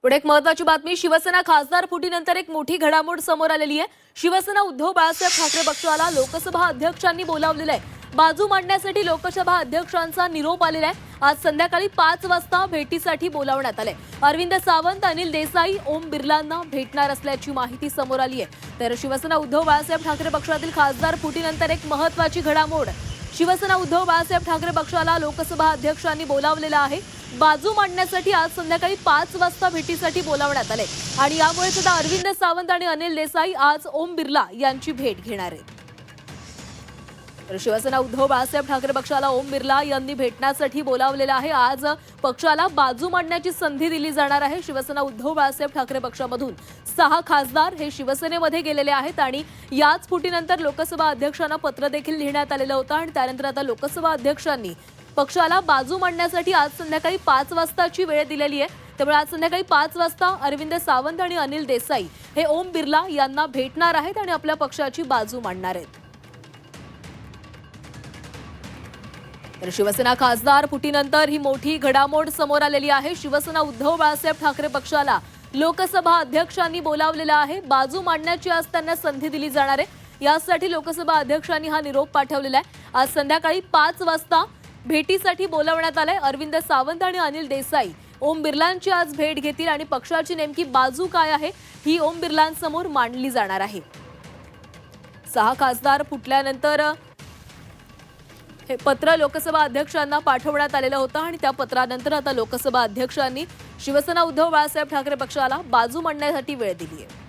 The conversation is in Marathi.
पुढे एक महत्त्वाची बातमी। शिवसेना खासदार फुटीनंतर एक मोठी घडामोड समोर आलेली आहे। शिवसेना उद्धव बाळासाहेब ठाकरे पक्षाला लोकसभा अध्यक्षांनी बोलावलेलं आहे। बाजू मांडण्यासाठी लोकसभा अध्यक्षांचा निरोप आलेला आहे। आज संध्याकाळी 5 वाजता भेटीसाठी बोलावण्यात आले। अरविंद सावंत, अनिल देसाई, ओम बिर्लांना भेटणार असल्याची माहिती समोर आली आहे। तर शिवसेना उद्धव बाळासाहेब ठाकरे पक्षातील खासदार फुटीनंतर एक महत्त्वाची घडामोड। शिवसेना उद्धव बाळासाहेब ठाकरे पक्षाला लोकसभा अध्यक्षांनी बोलावलेलं आहे। बाजू मांडण्यासाठी आज संध्याकाळी 5 वाजता भेटीसाठी बोलावण्यात आले आणि यामुळे सुद्धा अरविंद सावंत आणि अनिल देसाई आज ओम बिर्ला यांची भेट घेणार आहेत। तर शिवसेना उद्धव बाळासाहेब ठाकरे पक्षाला ओम बिर्ला यांनी भेटण्यासाठी बोलावलेलं आहे। आज पक्षाला बाजू मांडण्याची संधी दिली जाणार आहे। शिवसेना उद्धव बाळासाहेब ठाकरे पक्षामधून 6 खासदार हे शिवसेनेमध्ये गेलेले आहेत आणि याच फुटीनंतर लोकसभा अध्यक्षांना पत्र देखील लिहिण्यात आलेलं होतं आणि त्यानंतर आता लोकसभा अध्यक्षांनी पक्षाला बाजू मांडण्यासाठी आज संध्याकाळी 5 वाजताची वेळ दिलेली आहे। त्यामुळे आज संध्याकाळी 5 वाजता अरविंद सावंत आणि अनिल देसाई हे ओम बिर्ला यांना भेटणार आहेत आणि आपल्या पक्षाची बाजू मांडणार आहेत। तर शिवसेना खासदार फुटीनंतर ही मोठी घडामोड समोर आलेली आहे। शिवसेना उद्धव बाळासाहेब ठाकरे पक्षाला लोकसभा अध्यक्षांनी बोलावलेलं आहे। बाजू मांडण्याची आज त्यांना संधी दिली जाणार आहे। यासाठी लोकसभा अध्यक्षांनी हा निरोप पाठवलेला आहे। आज संध्याकाळी 5 वाजता भेटीसाठी बोलावण्यात आलंय। अरविंद सावंत आणि अनिल देसाई ओम बिर्लांची आज भेट घेतील आणि पक्षाची नेमकी बाजू काय आहे ही ओम बिर्लांसमोर मांडली जाणार आहे। 6 खासदार फुटल्यानंतर हे पत्र लोकसभा अध्यक्षांना पाठवण्यात आलेलं होतं आणि त्या पत्रानंतर आता लोकसभा अध्यक्षांनी शिवसेना उद्धव बाळासाहेब ठाकरे पक्षाला बाजू मांडण्यासाठी वेळ दिली आहे।